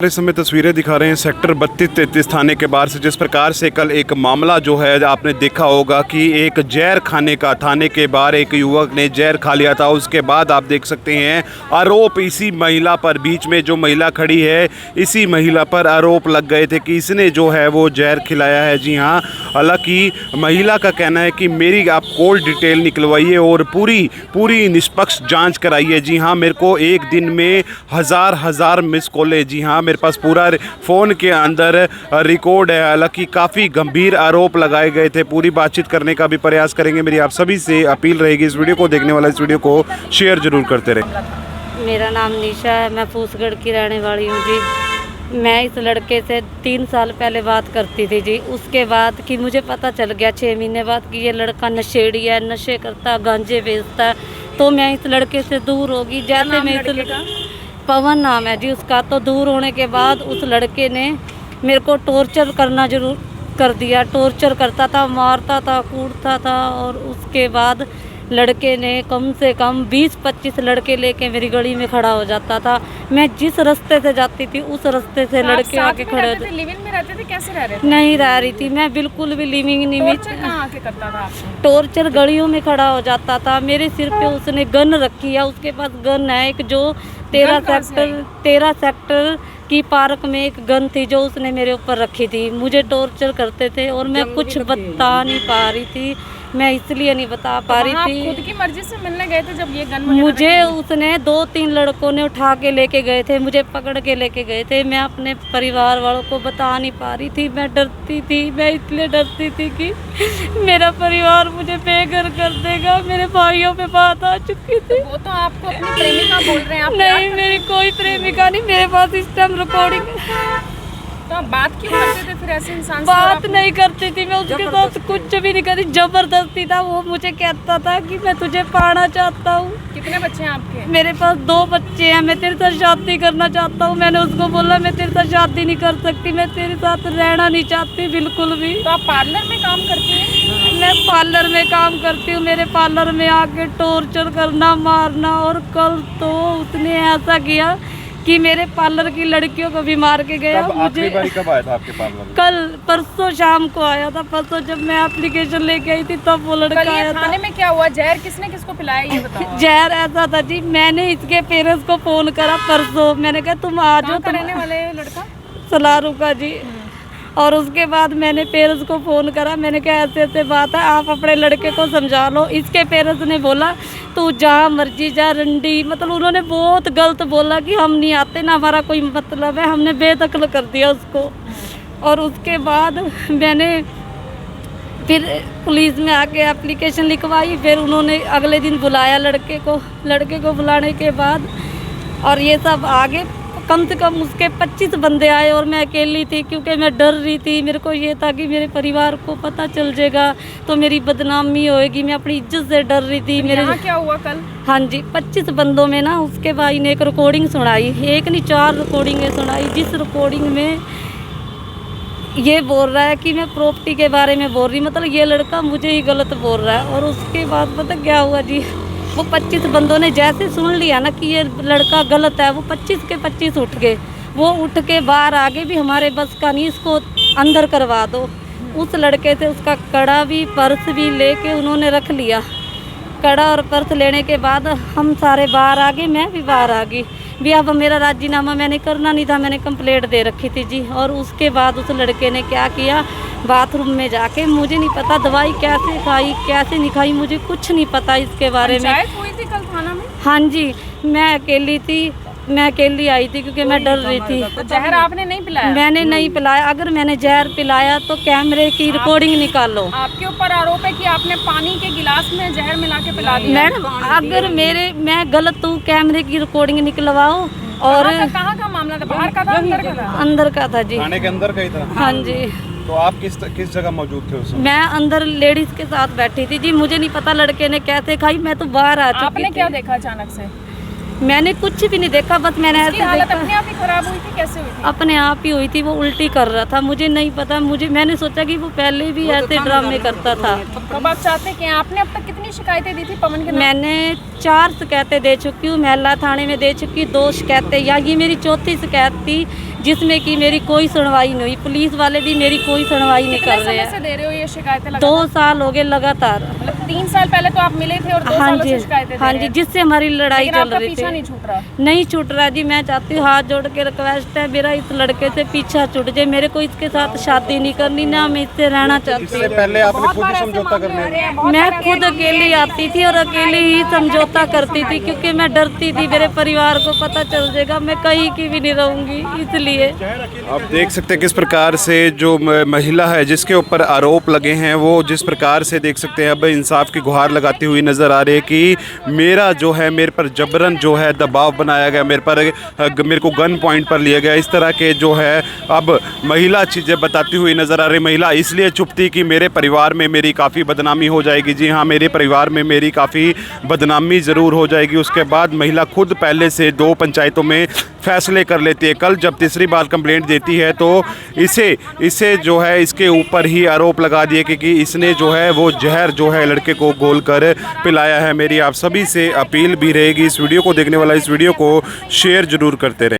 इस समय तस्वीरें दिखा रहे हैं सेक्टर 32-33 थाने के बाहर से, जिस प्रकार से कल एक मामला जो है आपने देखा होगा कि एक जहर खाने का, थाने के बाहर एक युवक ने जहर खा लिया था। उसके बाद आप देख सकते हैं आरोप इसी महिला पर, बीच में जो महिला खड़ी है इसी महिला पर आरोप लग गए थे कि इसने जो है वो जहर खिलाया है। जी हाँ, हालांकि महिला का कहना है कि मेरी आप कोल्ड डिटेल निकलवाइए और पूरी निष्पक्ष जाँच कराइए। जी हाँ, मेरे को एक दिन में हज़ार मिस कॉलें, जी हाँ मेरे पास पूरा फ़ोन के अंदर रिकॉर्ड है। हालांकि काफ़ी गंभीर आरोप लगाए गए थे। पूरी बातचीत करने का भी प्रयास करेंगे। मेरी आप सभी से अपील रहेगी, इस वीडियो को देखने वाला इस वीडियो को शेयर ज़रूर करते रहें। मेरा नाम निशा है, मैं फूसगढ़ की रहने वाली हूँ जी। मैं इस लड़के से 3 साल पहले बात करती थी जी। उसके बाद कि मुझे पता चल गया 6 महीने बाद कि ये लड़का नशेड़ी है, नशे करता, गांजे बेचता है, तो मैं इस लड़के से दूर होगी। जैसे मैं इस पवन नाम है जी उसका, तो दूर होने के बाद उस लड़के ने मेरे को टॉर्चर करना शुरू कर दिया। टॉर्चर करता था, मारता था, कूटता था। और उसके बाद लड़के ने कम से कम 20-25 लड़के लेके मेरी गली में खड़ा हो जाता था। मैं जिस रास्ते से जाती थी उस रास्ते से लड़के आके खड़े होते थे। लिविंग में रहते थे? कैसे रह रहे थे? नहीं रह रही थी मैं, बिल्कुल भी लिविंग नहीं। कहाँ आके करता था आपसे? टॉर्चर गलियों में खड़ा हो जाता था। मेरे सिर पे उसने गन रखी है, उसके पास गन है एक, जो 13 सेक्टर की पार्क में एक गन थी जो उसने मेरे ऊपर रखी थी। मुझे टॉर्चर करते थे और मैं कुछ बता नहीं पा रही थी। मैं इसलिए नहीं बता पा रही थी। खुद की मर्जी से मिलने गए थे जब ये गन? मुझे उसने 2-3 लड़कों ने उठा के लेके गए थे, मुझे पकड़ के लेके गए थे। मैं अपने परिवार वालों को बता नहीं पा रही थी। मैं डरती थी, मैं इसलिए डरती थी कि मेरा परिवार मुझे बेघर कर देगा। मेरे भाइयों पे बात आ चुकी थी। वो तो आपको अपनी प्रेमिका बोल रहे हैं आप? नहीं, मेरी कोई प्रेमिका नहीं, मेरे पास इस टाइम रिकॉर्डिंग। तो आप बात क्यों करते थे फिर ऐसे इंसान से? बात नहीं करती थी मैं उसके साथ, कुछ भी नहीं करती। जबरदस्ती था। वो मुझे कहता था कि मैं तुझे पाना चाहता हूँ। कितने बच्चे हैं आपके? मेरे पास 2 बच्चे हैं, मैं तेरे साथ शादी करना चाहता हूँ। मैंने उसको बोला मैं तेरे साथ शादी नहीं कर सकती, मैं तेरे साथ रहना नहीं चाहती बिल्कुल भी। तो आप पार्लर में काम करती हैं? मैं पार्लर में काम करती हूँ। मेरे पार्लर में आके टॉर्चर करना, मारना। और कल तो उसने ऐसा किया कि मेरे पार्लर की लड़कियों को भी मार के गया। मुझे कब आया था आपके पार्लर में? कल परसों शाम को आया था। परसों जब मैं एप्लीकेशन लेके आई थी तब वो लड़का आया था। थाने में क्या हुआ? जहर किसने किसको पिलाया ये बताओ। जहर ऐसा था जी, मैंने इसके पेरेंट्स को फोन करा परसों। मैंने कहा तुम आ जाओ। रहने वाले लड़का सलारू का जी। और उसके बाद मैंने पेरेंट्स को फ़ोन करा। मैंने कहा ऐसे ऐसे बात है, आप अपने लड़के को समझा लो। इसके पेरेंट्स ने बोला तू जहाँ मर्जी जा रंडी, मतलब उन्होंने बहुत गलत बोला कि हम नहीं आते, ना हमारा कोई मतलब है। हमने बेदखल कर दिया उसको। और उसके बाद मैंने फिर पुलिस में आके एप्लीकेशन लिखवाई। फिर उन्होंने अगले दिन बुलाया लड़के को बुलाने के बाद और ये सब आगे कम से कम उसके 25 बंदे आए और मैं अकेली थी, क्योंकि मैं डर रही थी। मेरे को ये था कि मेरे परिवार को पता चल जाएगा तो मेरी बदनामी होएगी। मैं अपनी इज्जत से डर रही थी। मेरे यहाँ क्या हुआ कल? हाँ जी, 25 बंदों में ना उसके भाई ने एक रिकॉर्डिंग सुनाई, एक नहीं 4 रिकॉर्डिंगें सुनाई, जिस रिकॉर्डिंग में ये बोल रहा है कि मैं प्रॉपर्टी के बारे में बोल रही, मतलब ये लड़का मुझे ही गलत बोल रहा है। और उसके बाद पता क्या हुआ जी, वो 25 बंदों ने जैसे सुन लिया ना कि ये लड़का गलत है, वो 25 के 25 उठ गए। वो उठ के बाहर आगे भी हमारे बस का नहीं, इसको अंदर करवा दो। उस लड़के से उसका कड़ा भी पर्स भी लेके उन्होंने रख लिया। कड़ा और पर्स लेने के बाद हम सारे बाहर आ गए, मैं भी बाहर आ गई भी। अब मेरा राजीनामा मैंने करना नहीं था, मैंने कंप्लेंट दे रखी थी जी। और उसके बाद उस लड़के ने क्या किया, बाथरूम में जाके, मुझे नहीं पता दवाई कैसे खाई कैसे नहीं खाई, मुझे कुछ नहीं पता इसके बारे में। पंचायत हुई थी कल थाना में? हाँ जी, मैं अकेली थी, मैं अकेली आई थी क्योंकि मैं डर रही थी। तो जहर आपने नहीं पिलाया? मैंने नहीं पिलाया। अगर मैंने जहर पिलाया तो कैमरे की रिकॉर्डिंग निकालो। आपके ऊपर आरोप है कि आपने पानी के गिलास में जहर मिला के पिला दिया। मैडम अगर मैं गलत हूँ, कैमरे की रिकॉर्डिंग निकलवाओ। और कहाँ का मामला था? बाहर का था अंदर का था? अंदर का था जी। थाने के अंदर का ही था? हाँ जी। तो आप किस जगह मौजूद थे उस समय? मैं अंदर लेडीज के साथ बैठी थी जी। मुझे नहीं पता लड़के ने कैसे खाई, मैं तो बाहर आ चुकी थी। आपने क्या देखा अचानक से? मैंने कुछ भी नहीं देखा, बस मैंने ऐसे हालत देखा। अपने आप ही खराब हुई थी? कैसे हुई थी? अपने आप ही हुई थी। वो उल्टी कर रहा था, मुझे नहीं पता। मैंने सोचा कि वो पहले भी ऐसे ड्रामे करता था। अब आप चाहते कि आपने अब तक कितनी शिकायतें दी थी पवन के नाम? मैंने 4 शिकायतें दे चुकी हूँ, महिला थाने में दे चुकी 2 शिकायतें, या ये मेरी 4थी शिकायत थी जिसमें कि मेरी कोई सुनवाई नहीं हुई। पुलिस वाले भी मेरी कोई सुनवाई नहीं कितने कर रहे समय से हैं। दे रहे हो ये शिकायतें 2 लगातार? साल हो गए लगातार। मतलब 3 साल पहले तो आप मिले थे और 2 हाँ सालों जी, से शिकायतें दे हाँ रहे जी, हैं। जिससे हमारी लड़ाई लेकिन चल आपका रही पीछा थी। नहीं छूट रहा। नहीं छूट रहा जी। मैं चाहती हूँ, हाथ जोड़ के रिक्वेस्ट है मेरा, इस लड़के से पीछा छूट जाए। मेरे को इसके साथ शादी नहीं करनी, ना मैं इससे रहना चाहती हूँ। पहले आपने खुद ही समझौता कर लिया? मैं खुद अकेली आती थी और अकेली ही समझौता करती थी, क्योंकि मैं डरती थी मेरे परिवार को पता चल जाएगा, मैं कहीं की भी नहीं रहूंगी, इसलिए। आप देख सकते हैं किस प्रकार से जो महिला है जिसके ऊपर आरोप लगे हैं, वो जिस प्रकार से देख सकते हैं अब इंसाफ की गुहार लगाती हुई नज़र आ रही है कि मेरा जो है, मेरे पर जबरन जो है दबाव बनाया गया, मेरे को गन पॉइंट पर लिया गया। इस तरह के जो है अब महिला चीज़ें बताती हुई नज़र आ रही। महिला इसलिए चुप थी कि मेरे परिवार में मेरी काफ़ी बदनामी हो जाएगी। जी हाँ, मेरे परिवार में मेरी काफ़ी बदनामी ज़रूर हो जाएगी। उसके बाद महिला खुद पहले से 2 पंचायतों में फैसले कर लेती है। कल जब तीसरी बार कंप्लेंट देती है तो इसे जो है इसके ऊपर ही आरोप लगा दिए कि इसने जो है वो जहर जो है लड़के को घोल कर पिलाया है। मेरी आप सभी से अपील भी रहेगी, इस वीडियो को देखने वाला इस वीडियो को शेयर ज़रूर करते रहें।